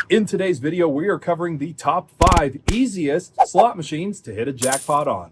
In today's video, we are covering the top 5 easiest slot machines to hit a jackpot on.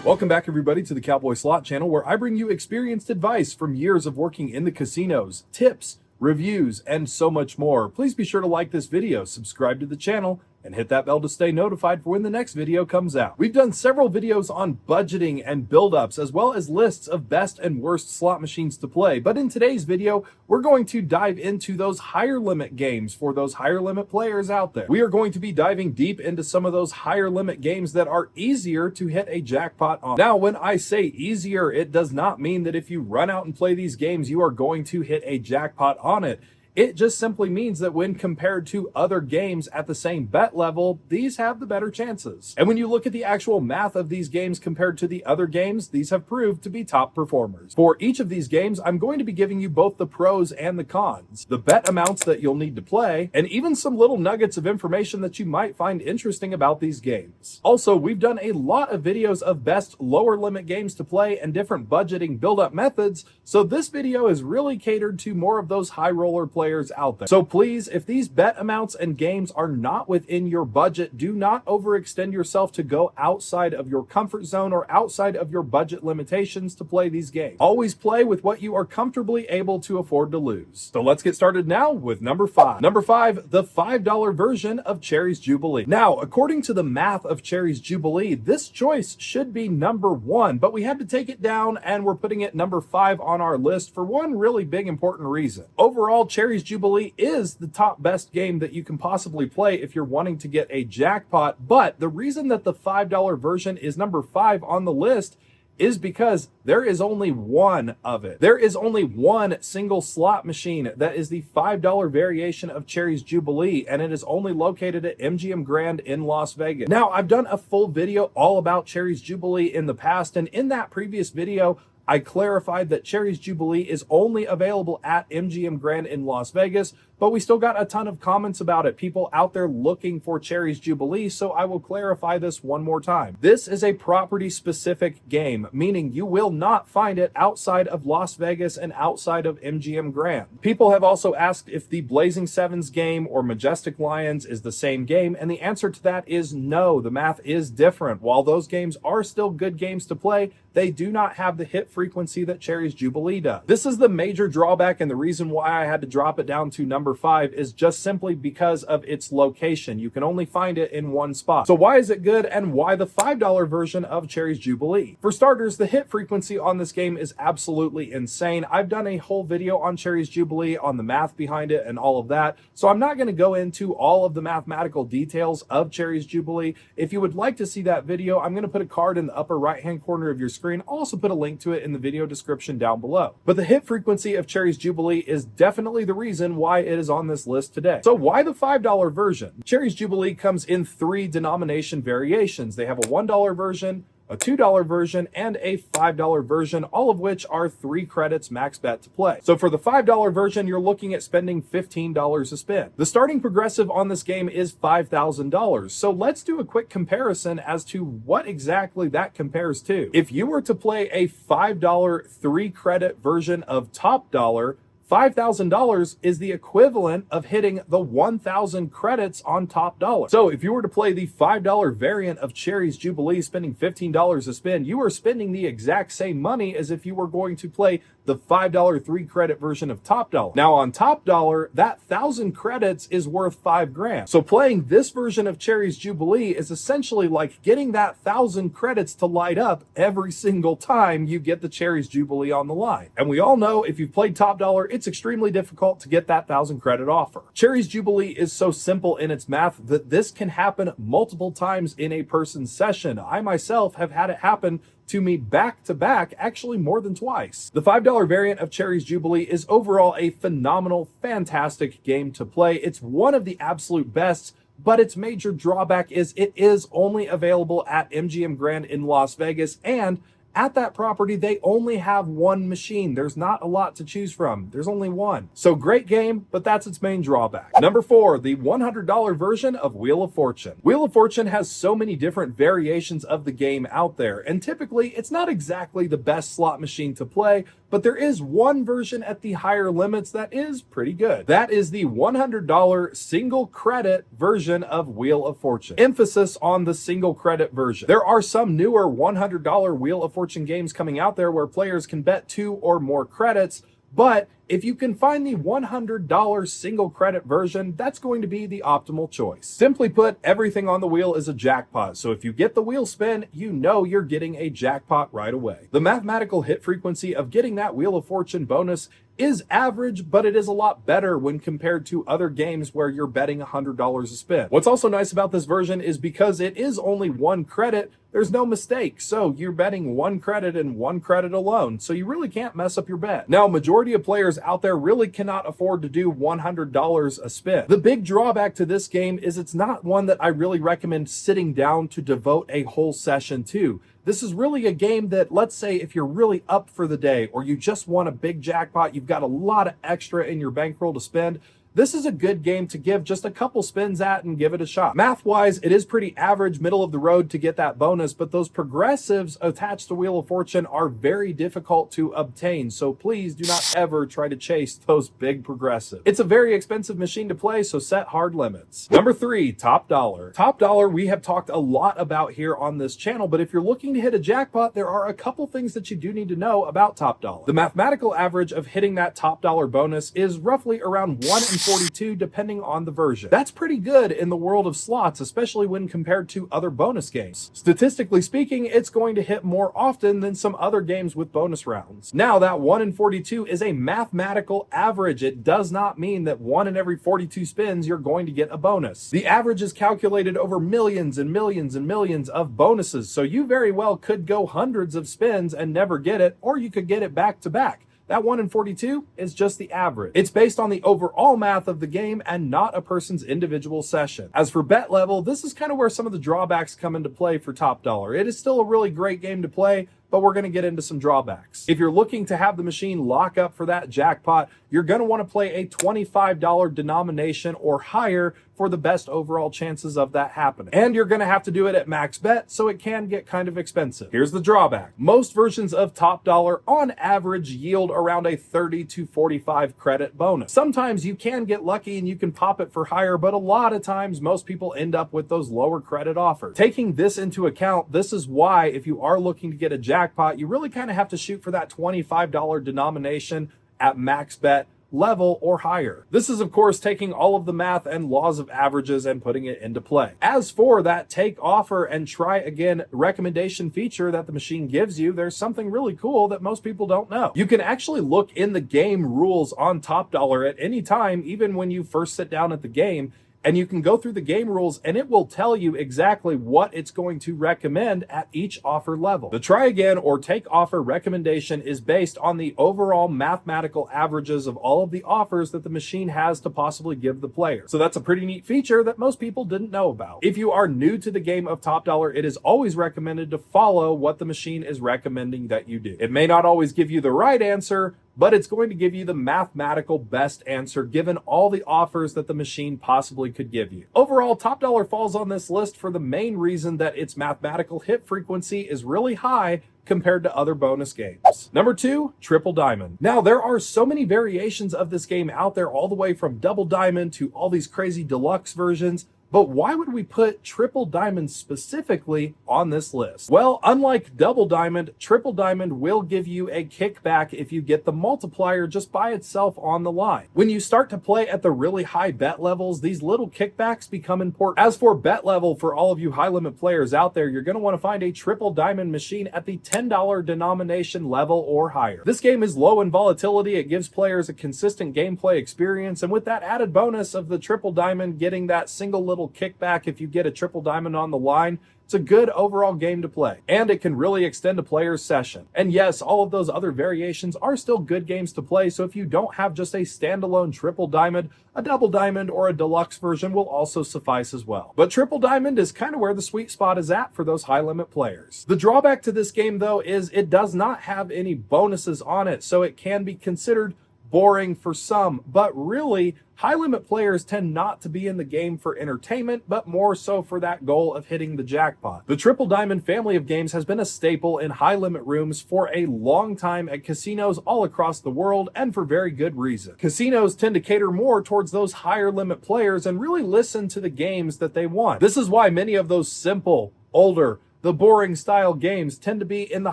Welcome back, everybody, to the Cowboy Slot channel, where I bring you experienced advice from years of working in the casinos, tips, reviews, and so much more. Please be sure to like this video, subscribe to the channel, and hit that bell to stay notified for when the next video comes out. We've done several videos on budgeting and build-ups, as well as lists of best and worst slot machines to play. But in today's video, we're going to dive into those higher limit games for those higher limit players out there. We are going to be diving deep into some of those higher limit games that are easier to hit a jackpot on. Now, when I say easier, it does not mean that if you run out and play these games, you are going to hit a jackpot on it. It just simply means that when compared to other games at the same bet level, these have the better chances. And when you look at the actual math of these games compared to the other games, these have proved to be top performers. For each of these games, I'm going to be giving you both the pros and the cons, the bet amounts that you'll need to play, and even some little nuggets of information that you might find interesting about these games. Also, we've done a lot of videos of best lower limit games to play and different budgeting build-up methods, so this video is really catered to more of those high roller players out there. So please, if these bet amounts and games are not within your budget, do not overextend yourself to go outside of your comfort zone or outside of your budget limitations to play these games. Always play with what you are comfortably able to afford to lose. So let's get started now with number 5. Number 5, the $5 version of Cherry's Jubilee. Now, according to the math of Cherry's Jubilee, this choice should be number 1, but we had to take it down and we're putting it number 5 on our list for one really big important reason. Overall, Cherry's Jubilee is the top best game that you can possibly play if you're wanting to get a jackpot, but the reason that the $5 version is number 5 on the list is because there is only one of it. There is only one single slot machine that is the $5 variation of Cherry's Jubilee, and it is only located at MGM Grand in Las Vegas. Now, I've done a full video all about Cherry's Jubilee in the past, and in that previous video, I clarified that Cherry's Jubilee is only available at MGM Grand in Las Vegas, but we still got a ton of comments about it. People out there looking for Cherry's Jubilee, so I will clarify this one more time. This is a property-specific game, meaning you will not find it outside of Las Vegas and outside of MGM Grand. People have also asked if the Blazing Sevens game or Majestic Lions is the same game, and the answer to that is no. The math is different. While those games are still good games to play, they do not have the hit frequency that Cherry's Jubilee does. This is the major drawback, and the reason why I had to drop it down to number 5 is just simply because of its location. You can only find it in one spot. So why is it good, and why the $5 version of Cherry's Jubilee? For starters, the hit frequency on this game is absolutely insane. I've done a whole video on Cherry's Jubilee, on the math behind it and all of that, so I'm not going to go into all of the mathematical details of Cherry's Jubilee. If you would like to see that video, I'm going to put a card in the upper right-hand corner of your screen. I'll also put a link to it in the video description down below. But the hit frequency of Cherry's Jubilee is definitely the reason why it is on this list today. So why the $5 version? Cherry's Jubilee comes in 3 denomination variations. They have a $1 version, a $2 version, and a $5 version, all of which are 3 credits max bet to play. So for the $5 version, you're looking at spending $15 a spin. The starting progressive on this game is $5,000. So let's do a quick comparison as to what exactly that compares to. If you were to play a $5 3 credit version of Top Dollar, $5,000 is the equivalent of hitting the 1,000 credits on Top Dollar. So if you were to play the $5 variant of Cherry's Jubilee, spending $15 a spin, you are spending the exact same money as if you were going to play the $5 3 credit version of Top Dollar. Now on Top Dollar, that 1,000 credits is worth $5,000. So playing this version of Cherry's Jubilee is essentially like getting that 1,000 credits to light up every single time you get the Cherry's Jubilee on the line. And we all know if you've played Top Dollar, it's extremely difficult to get that 1,000 credit offer. Cherry's Jubilee is so simple in its math that this can happen multiple times in a person's session. I myself have had it happen to me back to back, actually more than twice. The $5 variant of Cherry's Jubilee is overall a phenomenal, fantastic game to play. It's one of the absolute best, but its major drawback is it is only available at MGM Grand in Las Vegas, and At that property, they only have one machine. There's not a lot to choose from. There's only one. So great game, but that's its main drawback. Number 4, the $100 version of Wheel of Fortune. Wheel of Fortune has so many different variations of the game out there, and typically it's not exactly the best slot machine to play, but there is one version at the higher limits that is pretty good. That is the $100 single credit version of Wheel of Fortune. Emphasis on the single credit version. There are some newer $100 Wheel of Fortune games coming out there where players can bet 2 or more credits, but if you can find the $100 single credit version, that's going to be the optimal choice. Simply put, everything on the wheel is a jackpot, so if you get the wheel spin, you know you're getting a jackpot right away. The mathematical hit frequency of getting that Wheel of Fortune bonus is average, but it is a lot better when compared to other games where you're betting $100 a spin. What's also nice about this version is because it is only 1 credit, there's no mistake. So you're betting 1 credit and 1 credit alone, so you really can't mess up your bet. Now, majority of players out there really cannot afford to do $100 a spin. The big drawback to this game is it's not one that I really recommend sitting down to devote a whole session to. This is really a game that, let's say if you're really up for the day or you just want a big jackpot, you've got a lot of extra in your bankroll to spend, this is a good game to give just a couple spins at and give it a shot. Math-wise, it is pretty average, middle of the road to get that bonus, but those progressives attached to Wheel of Fortune are very difficult to obtain, so please do not ever try to chase those big progressives. It's a very expensive machine to play, so set hard limits. Number 3, Top Dollar. Top Dollar we have talked a lot about here on this channel, but if you're looking to hit a jackpot, there are a couple things that you do need to know about Top Dollar. The mathematical average of hitting that Top Dollar bonus is roughly around 1 in 42 depending on the version. That's pretty good in the world of slots, especially when compared to other bonus games. Statistically speaking, it's going to hit more often than some other games with bonus rounds. Now, that 1 in 42 is a mathematical average. It does not mean that 1 in every 42 spins you're going to get a bonus. The average is calculated over millions and millions and millions of bonuses, so you very well could go hundreds of spins and never get it, or you could get it back to back. That 1 in 42 is just the average. It's based on the overall math of the game and not a person's individual session. As for bet level, this is kind of where some of the drawbacks come into play for Top Dollar. It is still a really great game to play, but we're going to get into some drawbacks. If you're looking to have the machine lock up for that jackpot, you're going to want to play a $25 denomination or higher for the best overall chances of that happening. And you're going to have to do it at max bet, so it can get kind of expensive. Here's the drawback. Most versions of Top Dollar on average yield around a 30 to 45 credit bonus. Sometimes you can get lucky and you can pop it for higher, but a lot of times most people end up with those lower credit offers. Taking this into account, this is why if you are looking to get a jackpot, you really kind of have to shoot for that $25 denomination at max bet level or higher. This is of course taking all of the math and laws of averages and putting it into play. As for that take offer and try again recommendation feature that the machine gives you, there's something really cool that most people don't know. You can actually look in the game rules on Top Dollar at any time, even when you first sit down at the game, and you can go through the game rules and it will tell you exactly what it's going to recommend at each offer level. The try again or take offer recommendation is based on the overall mathematical averages of all of the offers that the machine has to possibly give the player. So that's a pretty neat feature that most people didn't know about. If you are new to the game of Top Dollar, it is always recommended to follow what the machine is recommending that you do. It may not always give you the right answer, but it's going to give you the mathematical best answer given all the offers that the machine possibly could give you. Overall, Top Dollar falls on this list for the main reason that its mathematical hit frequency is really high compared to other bonus games. Number 2, Triple Diamond. Now, there are so many variations of this game out there, all the way from Double Diamond to all these crazy deluxe versions. But why would we put Triple Diamond specifically on this list? Well, unlike Double Diamond, Triple Diamond will give you a kickback if you get the multiplier just by itself on the line. When you start to play at the really high bet levels, these little kickbacks become important. As for bet level, for all of you high limit players out there, you're going to want to find a Triple Diamond machine at the $10 denomination level or higher. This game is low in volatility. It gives players a consistent gameplay experience, and with that added bonus of the Triple Diamond getting that single little little kickback if you get a triple diamond on the line. It's a good overall game to play, and it can really extend a player's session. And yes, all of those other variations are still good games to play, so if you don't have just a standalone triple diamond, a double diamond or a deluxe version will also suffice as well. But triple diamond is kind of where the sweet spot is at for those high limit players. The drawback to this game though is it does not have any bonuses on it, so it can be considered boring for some, but really high limit players tend not to be in the game for entertainment, but more so for that goal of hitting the jackpot. The triple diamond family of games has been a staple in high limit rooms for a long time at casinos all across the world, and for very good reason. Casinos tend to cater more towards those higher limit players and really listen to the games that they want. This is why many of those simple, older, the boring style games tend to be in the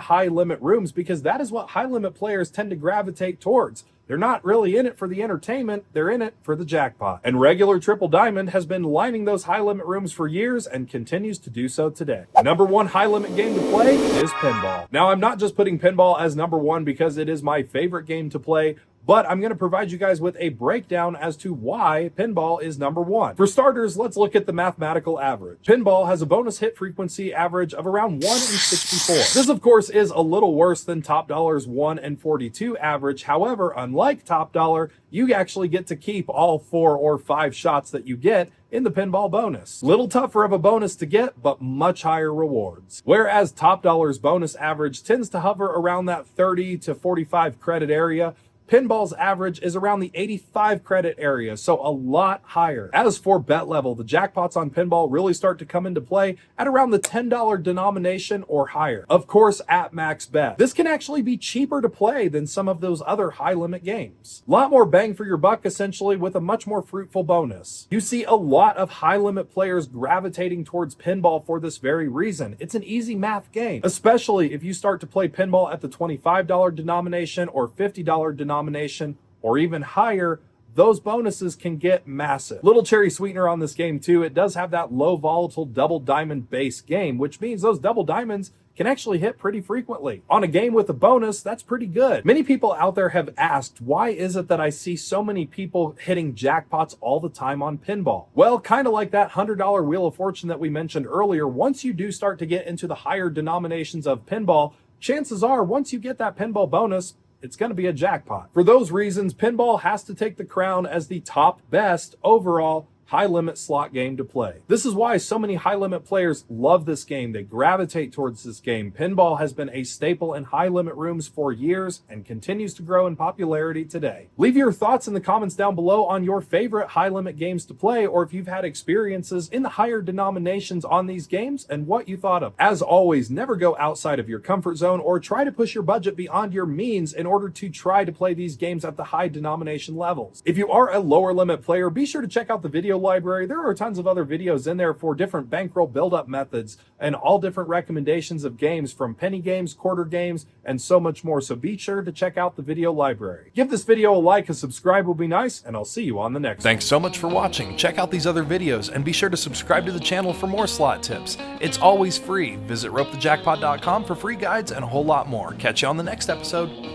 high limit rooms, because that is what high limit players tend to gravitate towards. They're not really in it for the entertainment, they're in it for the jackpot. And regular triple diamond has been lining those high limit rooms for years and continues to do so today. Number one high limit game to play is pinball. Now, I'm not just putting pinball as number one because it is my favorite game to play, but I'm going to provide you guys with a breakdown as to why pinball is number one. For starters, let's look at the mathematical average. Pinball has a bonus hit frequency average of around 1 in 64. This, of course, is a little worse than Top Dollar's 1 in 42 average. However, unlike Top Dollar, you actually get to keep all 4 or 5 shots that you get in the pinball bonus. Little tougher of a bonus to get, but much higher rewards. Whereas Top Dollar's bonus average tends to hover around that 30 to 45 credit area, pinball's average is around the 85 credit area, so a lot higher. As for bet level, the jackpots on pinball really start to come into play at around the $10 denomination or higher. Of course, at max bet. This can actually be cheaper to play than some of those other high limit games. A lot more bang for your buck, essentially, with a much more fruitful bonus. You see a lot of high limit players gravitating towards pinball for this very reason. It's an easy math game, especially if you start to play pinball at the $25 denomination or $50 denomination, or even higher. Those bonuses can get massive. Little cherry sweetener on this game too, it does have that low volatile double diamond base game, which means those double diamonds can actually hit pretty frequently. On a game with a bonus, that's pretty good. Many people out there have asked, why is it that I see so many people hitting jackpots all the time on pinball? Well, kind of like that $100 Wheel of Fortune that we mentioned earlier, once you do start to get into the higher denominations of pinball, chances are once you get that pinball bonus, it's going to be a jackpot. For those reasons, pinball has to take the crown as the top best overall high limit slot game to play. This is why so many high limit players love this game. They gravitate towards this game. Pinball has been a staple in high limit rooms for years and continues to grow in popularity today. Leave your thoughts in the comments down below on your favorite high limit games to play, or if you've had experiences in the higher denominations on these games and what you thought of. As always, never go outside of your comfort zone or try to push your budget beyond your means in order to try to play these games at the high denomination levels. If you are a lower limit player, be sure to check out the video library. There are tons of other videos in there for different bankroll build-up methods and all different recommendations of games, from penny games, quarter games, and so much more. So be sure to check out the video library. Give this video a like, a subscribe will be nice, and I'll see you on the next one. Thanks so much for watching. Check out these other videos and be sure to subscribe to the channel for more slot tips. It's always free. Visit ropethejackpot.com for free guides and a whole lot more. Catch you on the next episode.